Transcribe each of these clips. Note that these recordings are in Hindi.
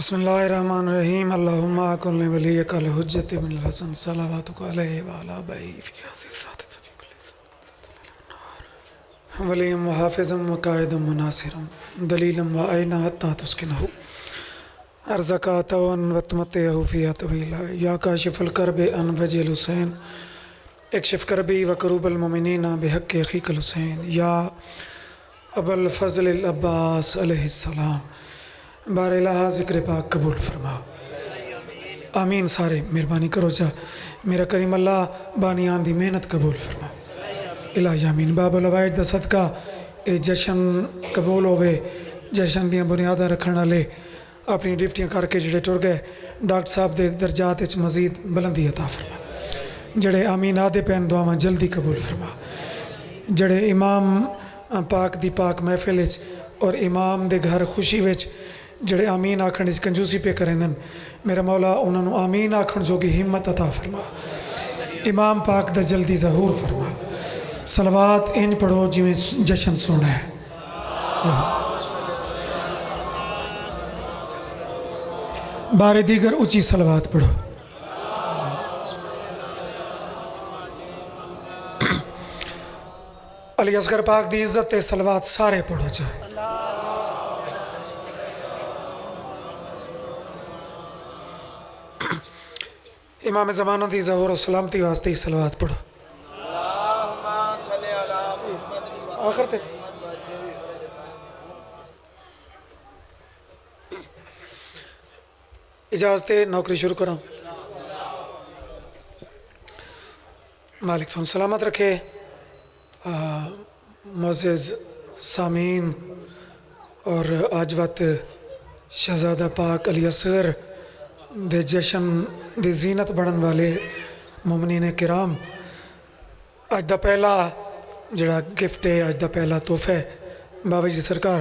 बिस्मिल्लाहिर्रहमानिर्रहीम अल्लाहुम्मा कुल्लि वलिय्यकल हुज्जत बिन हसन सलावतुका अलैहि व अला बई वलिय्यम व हाफिज़म व कायदम व नासिरम दलीलम व आइना हत्ता तुस्किनहु अर्ज़कातवन व तमत्तयहु फ़ीहा तवीला या काशिफ़ल कर्बे अन वजिल हुसैन इक्शिफ़ कर्बी व करूबल मुमिनीना बिहक़्क़ि अख़ीकल हुसैन या अबुल फ़ज़ल अब्बास अलैहिस्सलाम बारिला ज़िक्र पाक कबूल फरमा। आमीन। सारे मेहरबानी करो जा मेरा करीम अल्लाह बानियान दी मेहनत कबूल फरमा। इलाही आमीन। बाबुल अवाइद दा सदका ये जशन कबूल होवे। जशन दियां बुनियादां रखण वाले अपनी ड्यूटियां करके जिहड़े टुर गए डॉक्टर साहब दे दर्जात विच मज़ीद बुलंदी अता फरमा। जिहड़े आमीन आदे पैन दुआवां जल्दी कबूल फरमा। जिहड़े इमाम पाक दी पाक महफिल विच और इमाम दे घर खुशी विच जिहड़े आमीन आखण इस कंजूसी पे करेंदन मेरा मौला उन्होंने आमीन आखण जोगी हिम्मत अता फरमा। इमाम पाक दा जल्दी ज़हूर फरमा। सलवात इंज पढ़ो जिमें जशन सोना है। बारे दीगर ऊंची सलवात पढ़ो। अली असगर पाक दी इज्जत सलवात सारे पढ़ो चाहे। इमाम ज़माना दी ज़हूर और सलामती वास्ते ही सलवात पढ़ो। आखिर थे इजाज़त नौकरी शुरू करो। मालिक तुम सलामत रखे। मुअज़्ज़िज़ सामीन और आज वक्त शहज़ादा पाक अली असगर दे जशन दी जीनत बनन वाले मुमनीन किराम अज दा पहला जड़ा गिफ्ट है अज दा पहला तोहफा है बाबा जी सरकार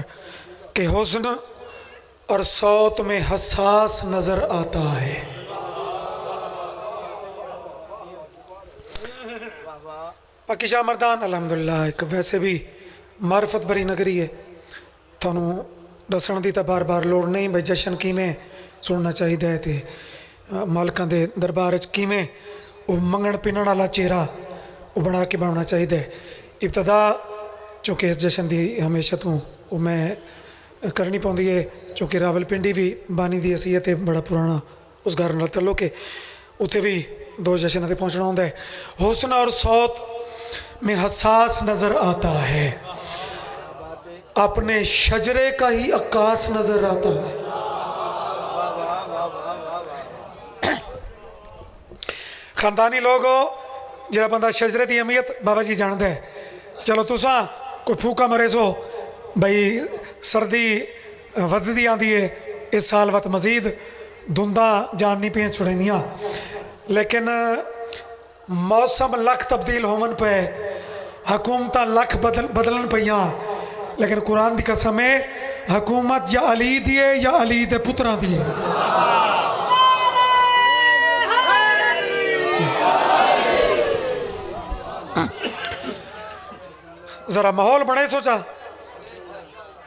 के हुस्न और सौत में हसास नज़र आता है। पाकिशा मर्दान अल्हम्दुलिल्लाह एक वैसे भी मार्फत भरी नगरी है। थानू दसन की तो बार बार लोड़ नहीं भाई जशन किमें सुनना चाहिए तो मालकां दे दरबार किमें वो मंगण पिनण वाला चेहरा वो बना के बनाना चाहिए। इब्तदा चूँकि इस जशन की हमेशा तो वो मैं करनी पौंदी है चूँकि रावलपिंडी भी बानी की हसीयत है बड़ा पुराना उस घर नाल तल्लुक है। उत्थे भी दो जशन से पहुँचना होंदा है। हुस्न और सौत में हसास नज़र आता है अपने शजरे का ही अक्कास नज़र आता है। खानदानी लोग हो जरा बंदा शजरे की अहमियत बाबा जी जानता है। चलो तुसा कोई फूका मरे सो बई सर्दी वधदी आती है इस साल वत मजीद धुंदा जान नहीं पे छुड़ेंदियाँ लेकिन मौसम लख तब्दील होवन पे हुकूमत लख बदलन पईयां लेकिन कुरान की कसम है हुकूमत या अली दी है या अली दे पुत्रां दी है। जरा माहौल बने सोचा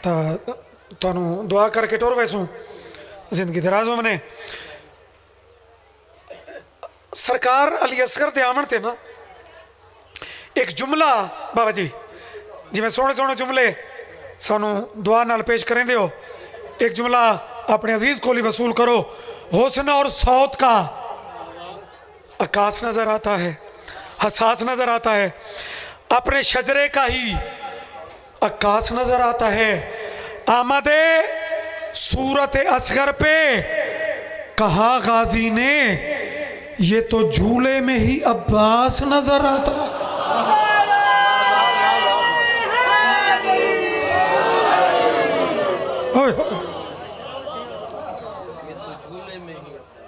तो दुआ करके टुर वैसू जिंदगी दराज हो मने। सरकार अली असगर दे आवन ते ना एक जुमला बाबा जी जिमें सोहने सोहने जुमले सानू दुआ नाल पेश करें दे हो। एक जुमला अपने अजीज कोली वसूल करो। हुस्न और सौत का आकाश नजर आता है हसास नजर आता है अपने शजरे का ही आकाश नजर आता है। आमदे सूरत असगर पे कहा गाजी ने ये तो झूले में ही अब्बास नजर आता है।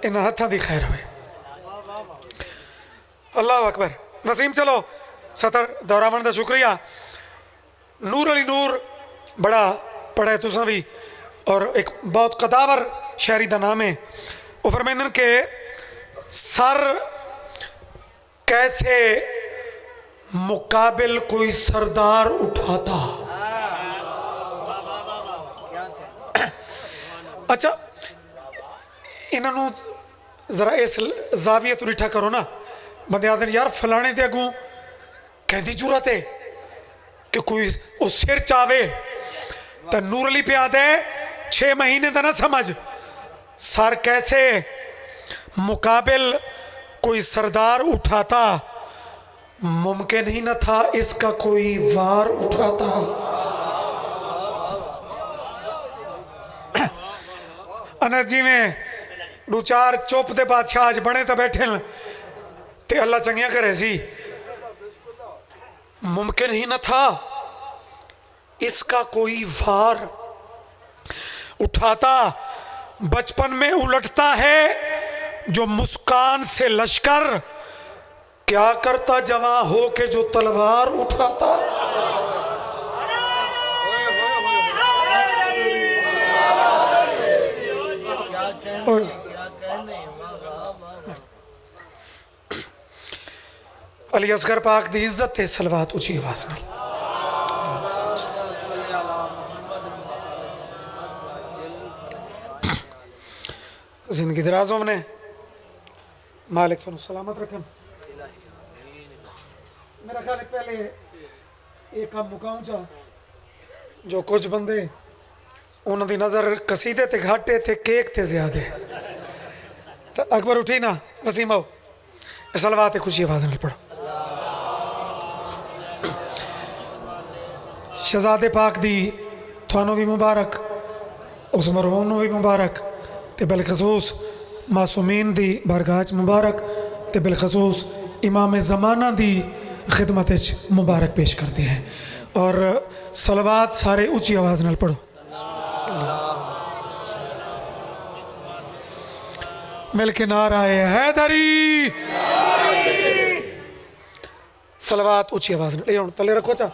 इन हाथों की खैर हुए। अल्लाह अकबर। वसीम चलो सतर दौरावन का शुक्रिया। नूर अली नूर बड़ा पढ़ा है तुसा भी और एक बहुत कदावर शायरी का नाम है। वो फरमाइंदन के सर कैसे मुकाबिल कोई सरदार उठाता। अच्छा इन्हों जरा इस जाविये तो डिठा करो ना। बंदे आदि यार फलाने के अगों कहती जरूरत है कि कोई उस सिर चावे तो नूर अली पे आदे 6 महीने का ना समझ सर कैसे मुकाबिल कोई सरदार उठाता, मुमकिन ही न था इसका कोई वार उठाता। अनर्जी में दो चार चुप दे बादशाह आज बने तो बैठे ते अल्लाह चंगिया करे सी। मुमकिन ही न था इसका कोई वार उठाता। बचपन में उलटता है जो मुस्कान से लश्कर, क्या करता जवां हो के जो तलवार उठाता। अली असगर पाक दी इज्जत ते सलवात ऊंची आवाज नाल। जिंदगी दराजों ने मालिक फनु सलामत रखन। मेरा ख्याल है पहले एक काम मुकाऊं चा जो कुछ बंदे उन्होंने नजर कसीदे ते घाटे थे केक थे ज्यादा तो अकबर उठी ना वसीम आओ सलवात खुशी आवाज में पढ़ो। शहजादे पाक दी थानों भी मुबारक, उस मरहूम भी मुबारक ते बिलखसूस मासूमीन दी बारगाह मुबारक ते बिलखसूस इमाम ज़माना दी खिदमत मुबारक पेश करते हैं। और सलवात सारे ऊंची आवाज़ नाल पढ़ो। मिल के नाराए हैदरी। सलवात ऊंची आवाज़ नाल ये हुण तले रखो चा।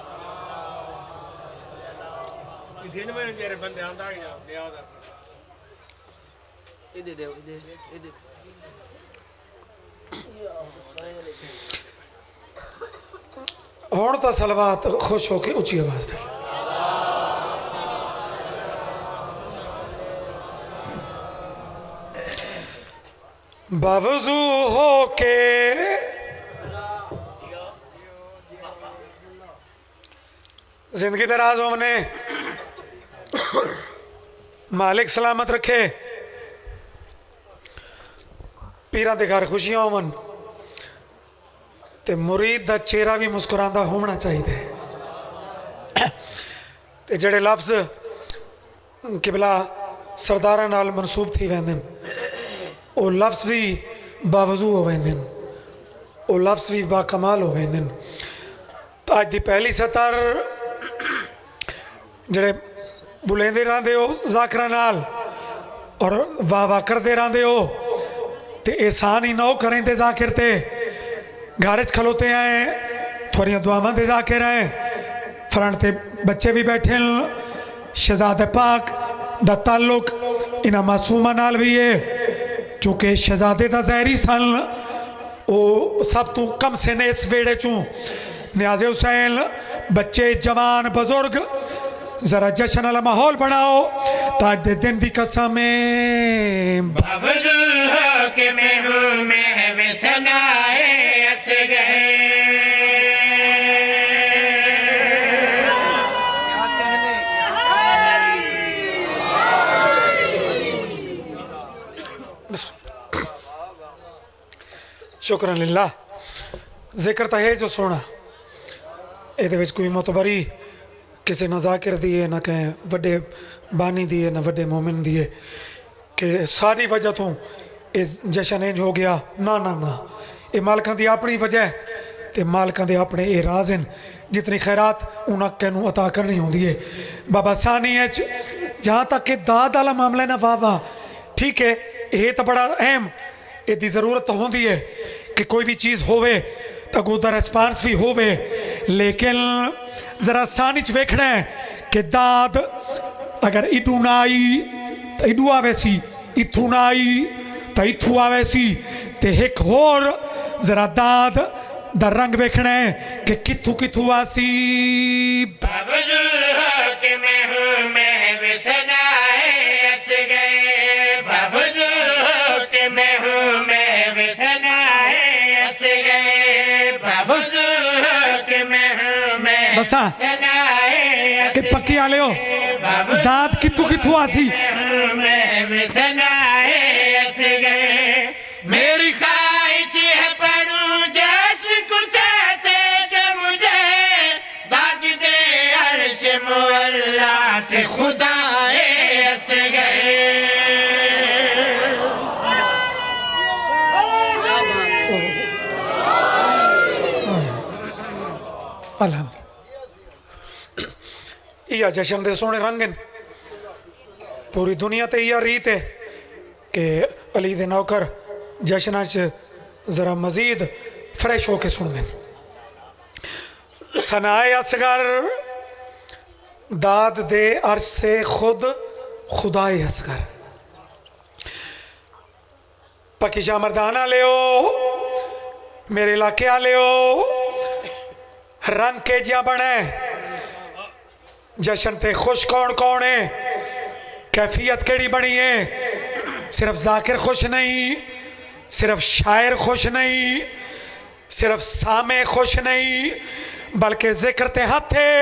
हुण तो सलवात खुश होके उच्ची आवाज में बावजू होके जिंदगी दराज होने मालिक सलामत रखे। पीरां दे घर खुशियां होवन ते मुरीद दा चेहरा भी मुस्कुरांदा होना चाहिए। ते जड़े लफ्ज किबला सरदारां नाल मनसूब थी वेंदे वो लफ्ज भी बावजू हो वेंदे, वो लफ्ज भी बाकमाल हो वेंदे। तो अज दी पहली सतर जड़े बुलेंदे रहंदे हो जाकरा नाल और वाह वाह करते रहंदे हो ते एहसान ही ना हो करें ते जाकिर ते घर च खलोते आए थोड़िया दुआवां दे जाकिर आए फ्रंट ते बच्चे भी बैठे। शहजादे पाक दा ताल्लुक इन्हां मासूमां नाल भी है चूँकि शहजादे दा ज़हरी सन वो सब तो कम से ने इस वेड़े चूँ न्याज़े हुसैन बच्चे जवान बुजुर्ग जरा जश्न वाला माहौल बनाओ ताज दे दिन दी कसम के शुक्रन लिल्लाह। जिक्र तो है जो सोना ये कोई मोतबरी किसी ना जाकिर दी है ना कहें वड्डे बानी दी है ना वड्डे मोमिन दी है कि सारी वजह तो इस जशन इंज हो गया। ना ना ना ये मालकां दी अपनी वजह ते मालकां दे अपने ये राज हैं। जितनी खैरात उन्हें कैनू अता करनी होंदी है। बाबा सानी जहाँ तक कि दाद वाला मामला है ना वाह वाह ठीक है ये तो बड़ा अहम इसकी ज़रूरत तो होंदी है कि कोई भी चीज़ होवे तो उसका रिस्पांस भी होवे, लेकिन जरा सानी च वेखना है कि दाद अगर इडू ना आई तो इडू आवे सी, इथू ना आई तो इथू आवे सी। ते एक होर जरा दाद दा रंग वेखना है कि किथू किथू आसी। दसा कि पक्की आले हो दाद कितू कितू आसी मेरी ख्वाहिश है पढ़ूं जैसे कुछ ऐसे कि मुझे दाद दे अर्श मुअल्ला से खुदाए असगर। यह जश्न दे सोने रंग हैं पूरी दुनिया ते यह रीत है कि अली दे नौकर जश्न जरा मजीद फ्रेश होके सुन दें। सनाए असगर दाद दे अर्श से खुद खुदाए असगर पकीशा मर्दाना ले मेरे इलाके आ ले रंग के जिया बने जश्न ते खुश कौन कौन है कैफियत केड़ी बनी है। सिर्फ जाकिर खुश नहीं सिर्फ शायर खुश नहीं सिर्फ सामे खुश नहीं बल्कि जिक्र ते हाथ है।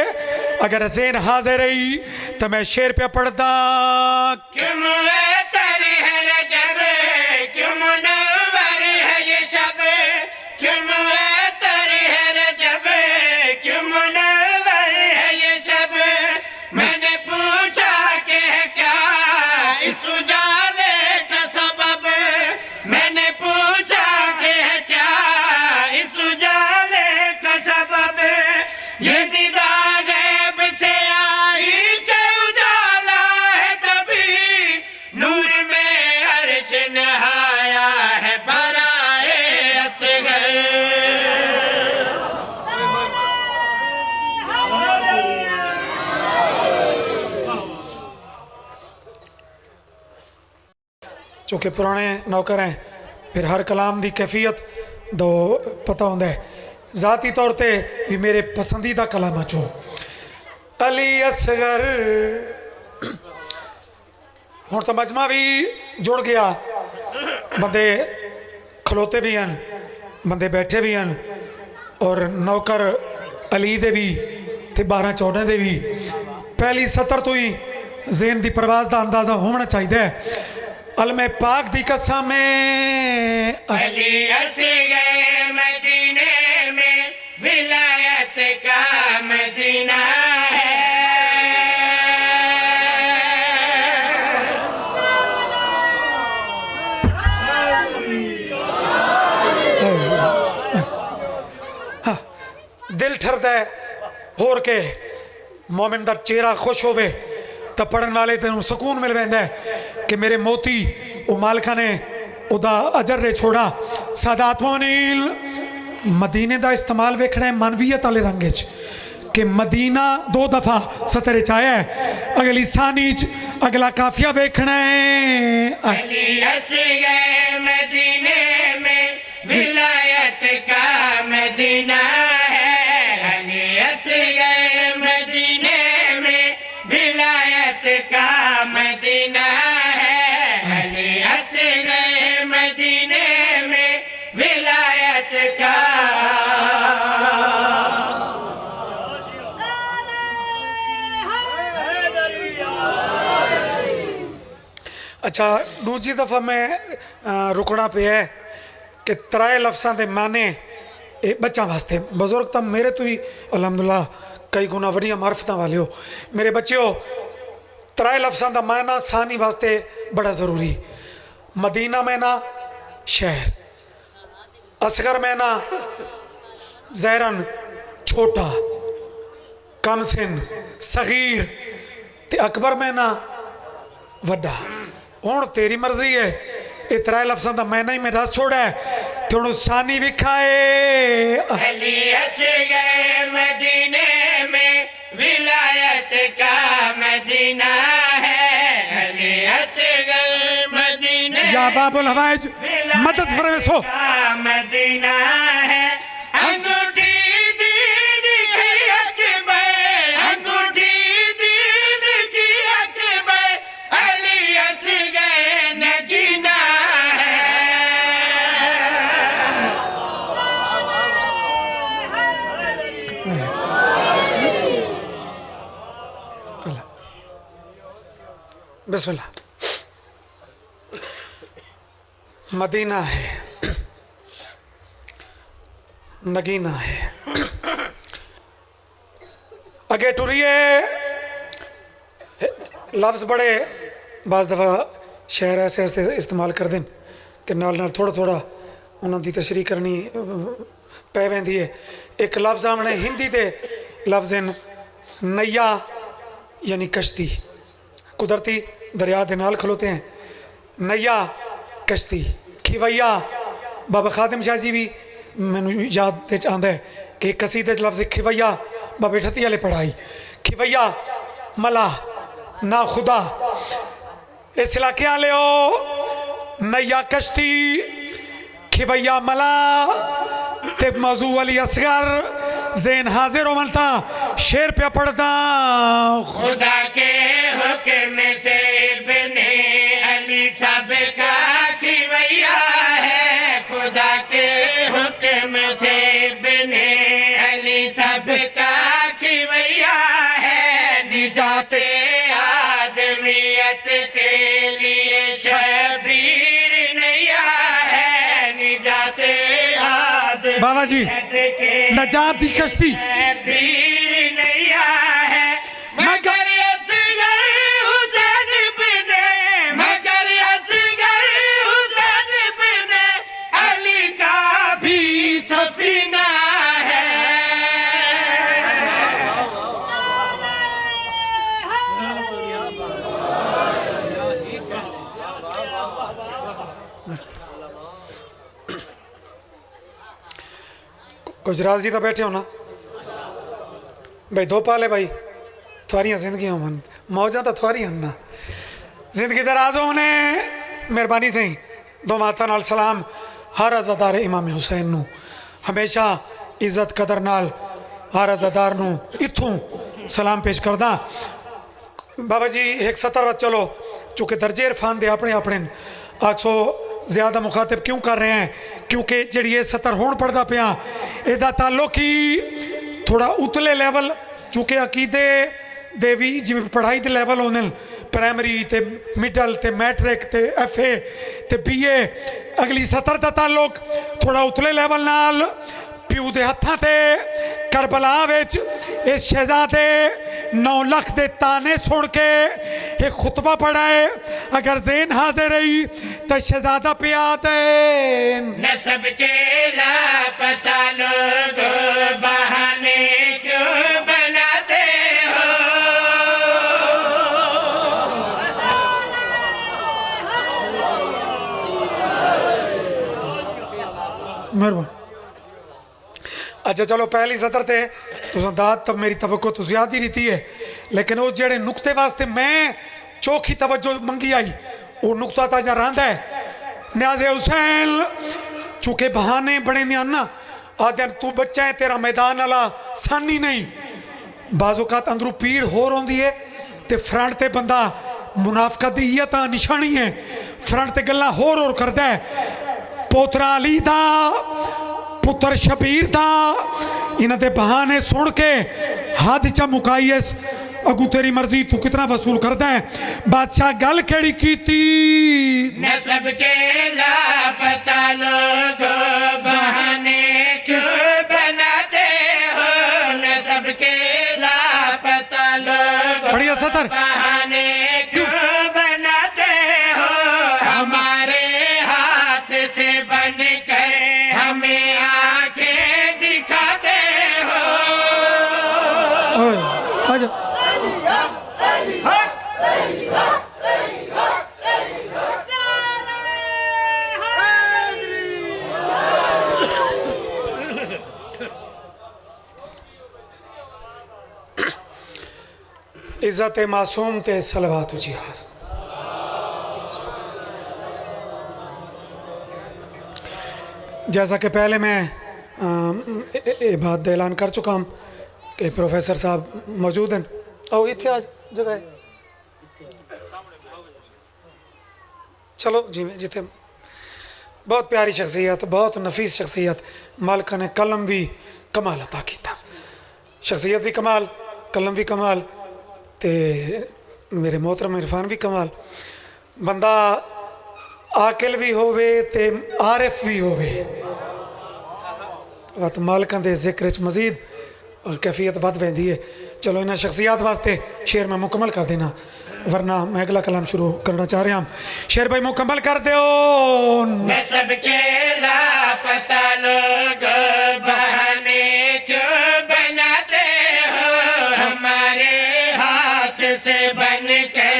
अगर ज़ेन हाजिर रही तो मैं शेर पे पढ़दा क्यों मुअत्तर है रजब क्यों मुनव्वर है ये शब क्यों मुअत्तर है रजब क्यों मुनव्वर है ये शब। मैंने पूछा कि है क्या इस उजाले का सबब मैंने पूछा कि है क्या इस उजाले का सबब। ये निदा गैब से आई के उजाला है तभी नूर में अर्श नहाया है बराए असगर। चूँकि पुराने नौकर हैं फिर हर कलाम की कैफियत दो पता होंगे है ज़ाती तौर पे भी मेरे पसंदीदा कलाम चो अली असगर हुण तो मजमा भी जुड़ गया बंदे खलोते भी हैं बंदे बैठे भी हैं और नौकर अली दे भी ते 12-14 दे भी पहली सतर तो ही ज़ेन की परवाज़ का अंदाज़ा होना चाहिए। अलमे पाक दी कसम अली असगर मदीने में विलायत का मदीना है। हाँ, दिल ठरदा है होर के मोमिन दा चेहरा खुश होवे तो पढ़न वाले तेन सुकून मिल पैंदा है कि मेरे मोती वो मालिका ने उदा अजर रे छोड़ा। सादात मोनील मदीने का इस्तेमाल वेखना है मानवीयत वाले रंग कि मदीना 2 दफा सतरे च आया है अगली सानी च अगला काफिया वेखना है। अली असगर मदीने में विलायत का मदीना है। अली असगर मदीने में विलायत का मदीना है। अली असगर मदीने में विलायत का। अच्छा दूसरी दफा मैं रुकना पे है कि 3 लफ्ज़ों के माने बच्चों वास्ते बजुर्ग तो मेरे तो ही अलहमदुल्ला कई गुना वड्डियां मार्फतां वाले हो मेरे बच्चों 3 लफ्ज़ों का माना सानी वास्ते बड़ा ज़रूरी। मदीना मैना शहर असगर मैना ज़ैरन छोटा कमसिन सगीर ते अकबर मैना वड्डा। हुण तेरी मर्जी है ये 3 लफ्ज़ों का मैना ही मैं दस छोड़ा है थोड़ा सानी विखाए। अली असगर मदीने में विलायत का मदीना है। अली असगर मदीने या बाबुल हवाइज मदद फरमाइशो मदीना है। अंगूठी दीन की अकबर अंगूठी दीन की अकबर अली असगर नगीना है। बिस्मिल्लाह। मदीना है, नगीना है, अगे टुरिए लफ्ज़ बड़े बाज़ दफ़ा शहर ऐसे ऐसे इस्तेमाल कर दें कि नाल नाल थोड़ा थोड़ा उन्होंने तशरीह करनी पै वेंदी है। एक लफ्ज़ आमने हिंदी दे लफ्ज़ नैया यानी कश्ती, कुदरती दरिया के नाल खलोते हैं, नैया कश्ती। खिवैया बाबा खादिम शाह जी भी मैनू याद आता है कि एक कसीदे लफ्ज़ खिवैया बाबे ठती वाले पढ़ाई। खिवैया मला ना खुदा, इस इलाके वाले हो नैया कश्ती खिवैया मला ते मौजू अली असगर ज़ेन हाजिर हो मनता शेर पे पढ़ता। खुदा के हुक्म से इब्ने अली सब का खिवैया है, खुदा के हुक्म से इब्ने अली सब का खिवैया है। निजाते आदमियत के लिए शबीर नैया है, निजाते बाबा जी नजात की कश्ती शबीर नैया है। मगर असगर हुसैन बिने, मगर असगर हुसैन बिने अली का भी सफीना है। कुछ राजी तो बैठे हो ना भाई, दो पाले भाई थोड़िया जिंदगी मन मौजा तो थोड़ी ना जिंदगी दराज होने मेहरबानी से दो माता नाल सलाम हर अज़ादार इमाम हुसैन नू हमेशा इज्जत कदर नाल हर अज़ादार नू इत्थों सलाम पेश करदा। बाबा जी एक सतर वत चलो चूँकि दर्जे इरफान दे अपने अपने आखो ज़्यादा मुखातिब क्यों कर रहे हैं क्योंकि जी ये सतर होन पढ़ता पिया एदा ताल्लुक ही थोड़ा उतले लैवल चूँकि अकीदे दे भी जिवें पढ़ाई दे लैवल होंदे प्राइमरी ते मिडल ते मैट्रिक ते FA ते BA अगली सतर का ताल्लुक थोड़ा उतले लैवल नाल प्यू दे हत्थां ते करबला विच इस शहजादे 9 लाख दे ताने सुन के एक खुतबा पढ़ा है। अगर ज़ेन हाजिर रही तो शहजादा पिया दे नसब के लापता लोग बहाने क्यों बनाते हो। मेहरबान। अच्छा चलो पहली सतर ते तुम दाद तब मेरी तवक्को तो ज्यादा ही रहती है, लेकिन वो जेड़े नुक्ते वास्ते मैं चौखी तवज्जो मंगी आई वो नुक्ता ताजा रहा है। न्याज़े हुसैन चूँकि बहाने बने ना आदि तू बच्चा है तेरा मैदान वाला सानी नहीं, बाज़ौकात अंदरों पीड़ होर होंदी है ते फ्रंट ते बंदा मुनाफकत दी इय्य तां निशानी है, फ्रंट ते गल्लां होर करदा है। पोतरा अली दा पुत्र शबीर दा इन्हां दे बहाने सुन के हद च मुकाईस अगू तेरी मर्जी तू कितना वसूल करदा है। बादशाह गल केड़ी कीती नसब के लापता लोग बहाने क्यों बनाते हो। नसब के लापता लोग बढ़िया सतर बहाने क्यों बनाते हो। हमारे हाथ से बनकर हमें आंखें दिखाते हो। आजा इज्जत मासूम ते सलवात जिहाद। जैसा कि पहले मैं ये बात ऐलान कर चुका हूँ कि प्रोफेसर साहब मौजूद हैं और इतने आज जगह है। चलो जी जिथे बहुत प्यारी शख्सियत बहुत नफीस शख्सियत मालिका ने कलम भी कमाल अता किया, शख्सियत भी कमाल कलम भी कमाल ते मेरे मोहतरम इरफान भी कमाल बंदा आकिल भी होवे ते आरिफ भी होवे वत मालकां दे जिक्र च मजीद कैफियत बद वेंदी है। चलो इन्हां शख्सियात वास्ते शेर मैं मुकम्मल कर देना वरना मैं अगला कलाम शुरू करना चाह रहा हूँ। शेर भाई मुकम्मल कर दो। मैं सबके लापता लोग बहाने क्यों बनाते हो, हमारे हाथ से बन के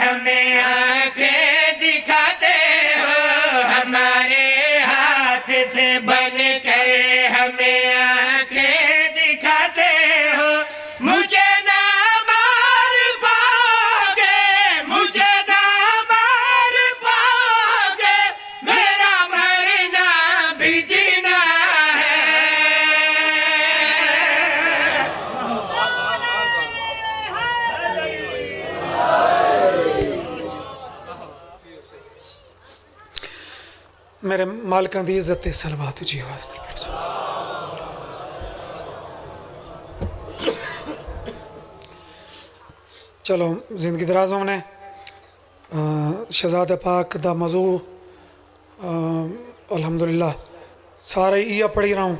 हमें आंखें दिखाते हो, हमारे हाथ से बन के हमें आंखें दिखाते हो। मुझे ना मार पाओगे, मुझे ना मार पाओगे, मेरा मरना भी जीना है। मेरे मालकां दी इज्जत ते सलवात जी आवाज़ नाल पढ़ो। चलो जिंदगी दराज होने शहजादे पाक दा मौजू अल्हम्दुलिल्लाह सारे इया पढ़ी रहा हूँ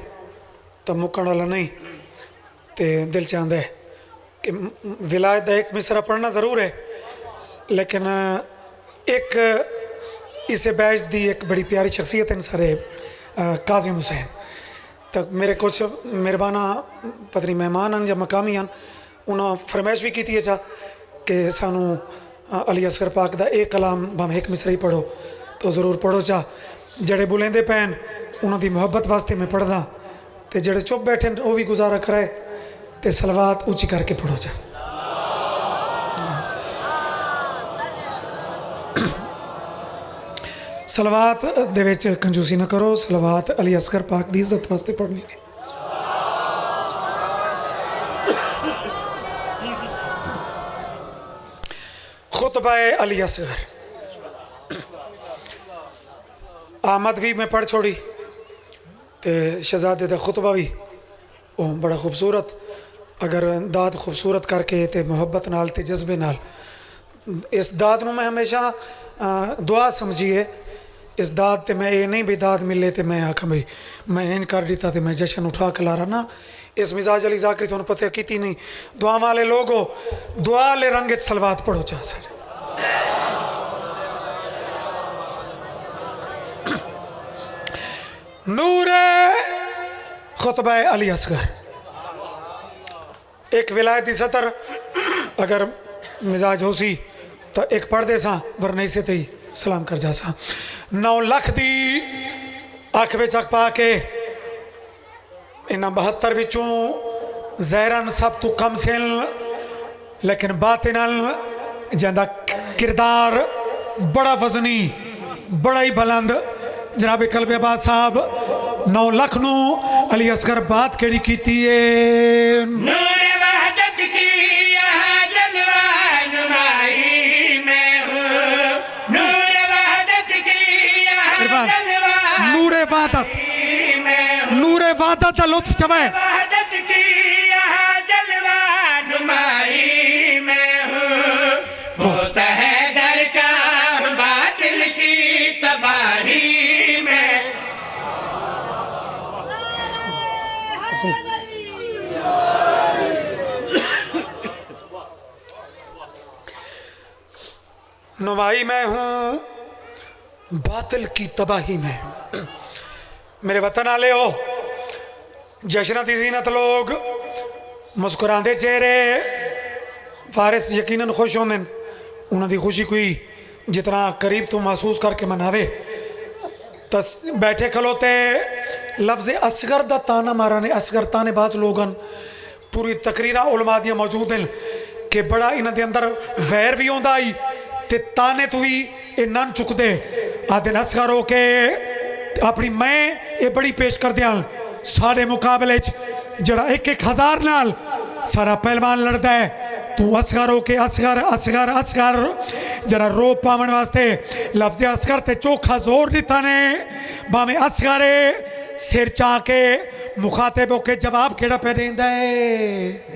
तो मुक्कण वाला नहीं तो दिल चाहता है कि विलायत का एक मिसरा पढ़ना ज़रूर है लेकिन एक इसे बैच दी एक बड़ी प्यारी शख्सियत है सारे काज़िम हुसैन तो मेरे कुछ मेहरबाना पत्नी मेहमान हैं या मकामी हैं उन्होंने फरमाइश भी की थी अच्छा कि सानू अली असगर पाक दा एक कलाम भावें एक मिसरा ही पढ़ो तो ज़रूर पढ़ो चा जड़े बुलेंदे पैन उन्हों की मुहब्बत वास्ते मैं पढ़दा तो जड़े चुप बैठे वो भी गुजारा कराए तो सलवात ऊँची करके पढ़ो चा। सलवात दे विच कंजूसी ना करो, सलवात अली असगर पाक दी इज्जत वास्ते पढ़नी है। खुतबा अली असगर आमद भी मैं पढ़ छोड़ी तो शहजादे का खुतबा भी वो बड़ा खूबसूरत अगर दाद खूबसूरत करके तो मुहब्बत नाल ते जज्बे नाल इस दाद में मैं हमेशा दुआ समझिए इस दाद ते मैं ये नहीं भी दाद मिले तो मैं आखा भाई मैं इन कर दिता तो मैं जश्न उठा के ला रहा ना इस मिजाज अली जाकरी तुहानू पता की नहीं दुआ वाले लोग हो दुआ वाले रंग सलवात पढ़ो चाह सर नूरे खुतबा अली असगर एक विलायती सतर अगर मिजाज हो सी तो एक पढ़ दे सा वरना इसे ते ही सलाम कर जा सा 9 लाख दी अख विच अख पा के इन्हां 72 विचों ज़हरन सब तू कम सिल लेकिन बातिनल जिंदा किरदार बड़ा वजनी बड़ा ही बुलंद जनाब कल्बे अब्बास साहब 9 लाख नू अली असगर बात केड़ी कीती है नूर वहदत की यहाँ जलवा नुमाई मैं हूँ नूर वहदत की यहाँ जलवा नूरे वादत नूरे वादत का लुत्फ चवे वहदत की यहाँ जलवा नुमाई मैं हूँ होता है दर का बातिल की तबाही में नुमाई मैं हूँ बातिल की तबाही में हूँ मेरे वतन आले हो जश्न दी जीनत लोग मुस्कुराते चेहरे वारिस यकीनन खुश होंगे उन्होंने खुशी कोई जितना करीब तो महसूस करके मनावे तस बैठे खलोते लफ्ज़ असगर दा ताना मारा ने असगर ताने बाज लोगन पूरी तकरीरा उलमा दियां मौजूद हैं कि बड़ा इन्हां दे अंदर वैर भी आउंदा आई ते ताने तो भी ये नन चुकते आदे असगर हो के अपनी मैं ये बड़ी पेश कर दियां सारे मुकाबले जड़ा 1-1 नाल सारा पहलवान लड़ता है तू असगर हो के असगर असगर असगर जरा रो पावन वास्ते लफ्ज़ असगर ते चोखा जोर दिता ने भावें असगरे सिर चा के मुखातिब होके जवाब केड़ा पे देंदा है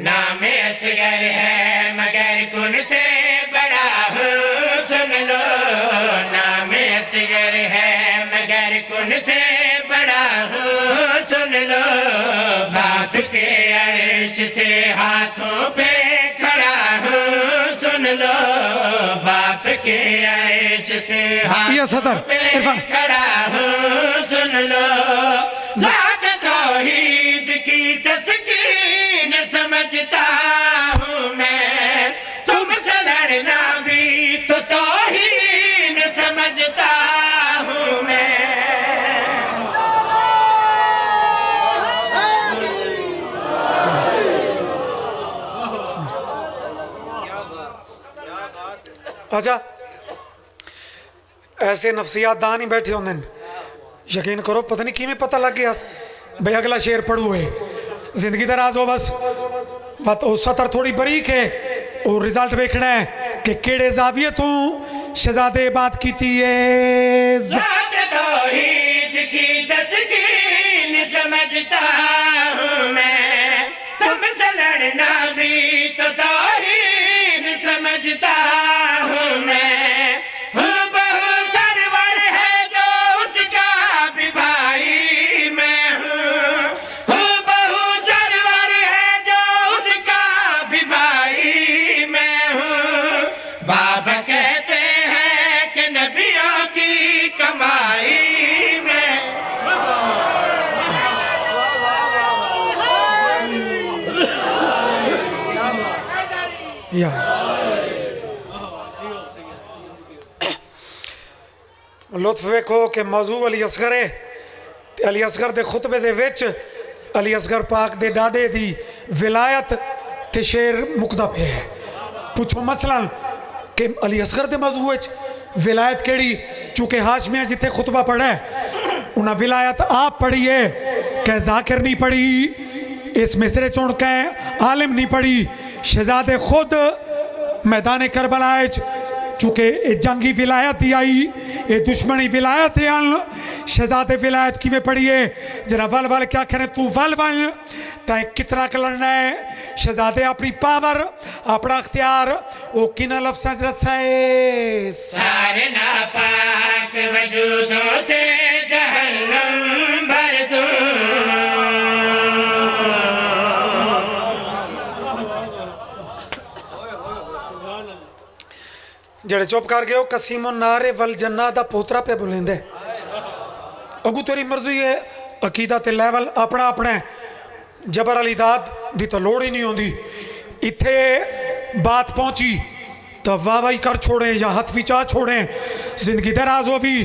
नाम असगर है मगर कुन से बड़ा उनसे बड़ा हूँ सुन लो, बाप के अर्श से हाथों पे खड़ा हूँ सुन लो, बाप के अर्श से या सदर, हाथों पे इरफान। खड़ा हूँ सुन लो, ज़ात तौहीद की तस्कीन समझता हूँ मैं, तुमसे लड़ना भी तो तौहीन समझता हूँ मैं। अच्छा ऐसे नफसियात दान ही बैठे होंगे, यकीन करो पता नहीं किमें पता लग गया भाई अगला शेर पढ़ू है, जिंदगी दराज हो बस बात वो सतर थोड़ी बरीक है, और रिजल्ट देखना है कि केड़े जाविये तू शहजादे बात की थी ज़ात तौहीद की तस्कीन समझता हूँ मैं, तुमसे लड़ना भी तो तौहीन समझता हूँ मैं। हूँ बहु सरवर है जो उसका भी भाई मैं हूँ बहु सरवर है जो उसका भी भाई मैं हूँ। बाबा कहते हैं कि नबियों की कमाई में, या लुत्फ वेखो कि मौजू अली असगर है, ते अली असगर दे खुतबे दे विच अली असगर पाक दे दादे दी विलायत ते शेर मुकदा पे है। पूछो मसलन कि अली असगर दे मौजू विच विलायत केड़ी, चूंकि हाशमिया जिथे खुतबा पढ़ा है उन्हें विलायत आप पढ़ी है, कह जाकिर नहीं पढ़ी, इस मिसरे चुन कह आलिम नहीं पढ़ी, शहजादे खुद मैदान करबला चूंकि जंगी विलायत ही आई, ये दुश्मनी विलायत है, शहजादे विलायत की में पढ़ी है, जरा वल वल क्या करें तू वल वल तय कितना का लड़ना है, शहजादे अपनी पावर अपना अख्तियार वो किन लफ्ज़ रसाए सारे नापाक वजूदों से जहन्नम भर दूं। जड़े चुप कर गए हो कसीमो नारे वल जन्ना दा पोतरा पे बुलेंदे, अगू तेरी मर्जी है, अकीदा ते लेवल अपना अपना है, जबर अली दाद दी तो लोड़ ही नहीं होंदी, इत्थे बात पहुंची तो वाह वाही कर छोड़े या हथ विचा छोड़े, जिंदगी दराज हो भी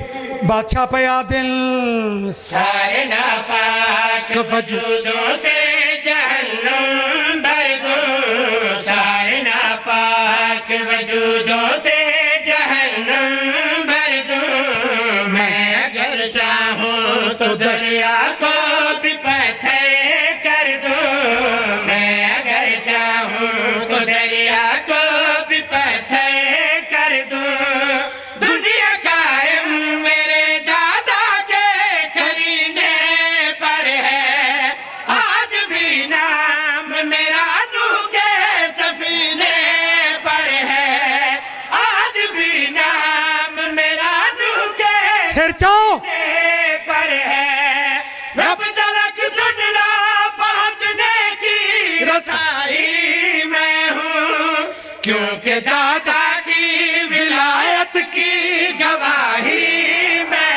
बादशाह पे आ दिल सारे नापाक वजूदों से जहन्नम भर दूं, सारे नापाक वजूदों से जहन्नम भर दूं। मैं अगर चाहूं तो दरिया को भी पत्थर कर दूं, मैं अगर चाहूं तो दरिया को भी पत्थर कर दूं। दुनिया कायम मेरे दादा के करीने पर है, आज भी नाम मेरा नूह के सफीने पर है, आज भी नाम मेरा नूह के सिर चाओ पर है। रब तलक सुन लो पहुंचने की रसाई मैं हूँ, क्योंकि दादा की विलायत की गवाही मैं।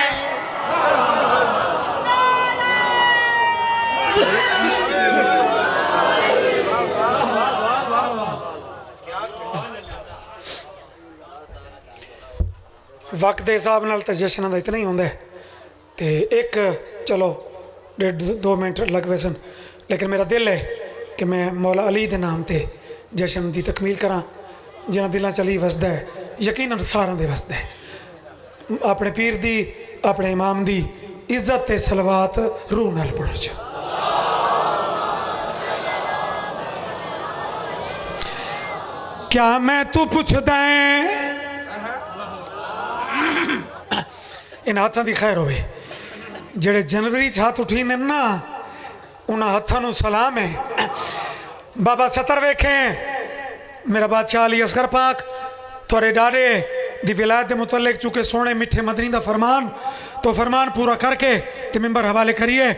वक्त के हिसाब नाल तो जश्न का इतना ही होंगे, तो एक चलो 1.5-2 मिनट लग वैसन, लेकिन मेरा दिल है कि मैं मौला अली के नाम से जश्न की तकमील करा, जिन्हें दिलों च अली वसदा है, यकीनन सारा दे वसदा है, अपने पीर दी अपने इमाम दी इज्जत ते सलवात रूह नाल पढ़ो च। क्या मैं तू पुछदा है इन हाथों की खैर होवे, जेड़े जनवरी हाथ उठी ने ना उन्होंने हाथों सलाम है। बाबा सतर वेखे मेरा बादशाह अली असगर पाक थोड़े डारे दी विलायत के मुतलिक चूंकि सोने मिठे मदनी का फरमान तो फरमान पूरा करके ते मिंबर हवाले करिए।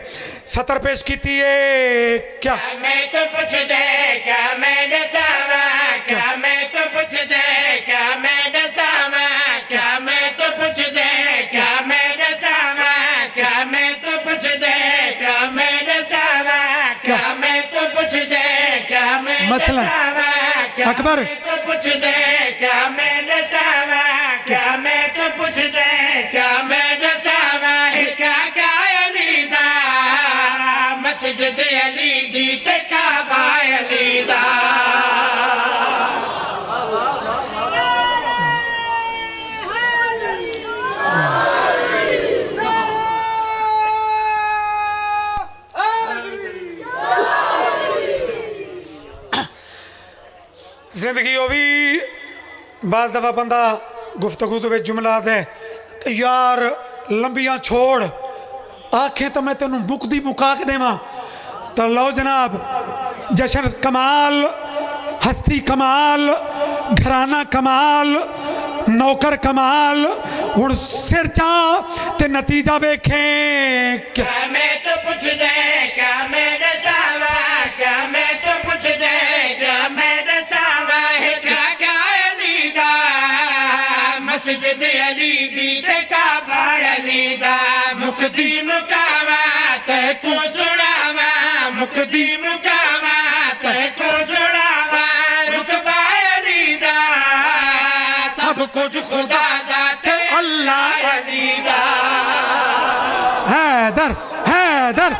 सतर पेश कीती है क्या मैं तो पूछ दे क्या मैं दसावा, क्या मैं तो पूछ दे क्या मैं दसावा, क्या मैं तो पूछ दे क्या मैं दसावा, क्या मैं तो पूछ दे क्या मैं दसावा, क्या मैं तो पूछ दे क्या मैं मसलन दसावा, क्या अकबर मैं तो पूछ दे क्या मैं दसावा, क्या मैं तो पूछ दे क्या मैं दसावा, क्या क्या अली दा मस्जिद अली दी ते काबा अली दा। जिंदगी हो भी बाज दफा बंदा गुफ्तगू दे विच जुमला दे यार लंबियां छोड़ आखें तो मैं तेन मुकदी मुका के देवा। तो लो जनाब, जशन कमाल, हस्ती कमाल, घराना कमाल, नौकर कमाल, हुण सिर चा ते नतीजा वेखें। क्या मैं तो पूछ दे क्या मैं दसावा, क्या मैं तो पूछ दे क्या मैं दसावा, क्या क्या अली दा मस्जिद अली दी ते काबा अली दा। मुकदी मुकावा ते को सुनावा, मुकदी मुकावा ते को सुनावा, रुतबा अली दा सब कुछ खुदा दा ते अल्लाह अली दा। हैदर हैदर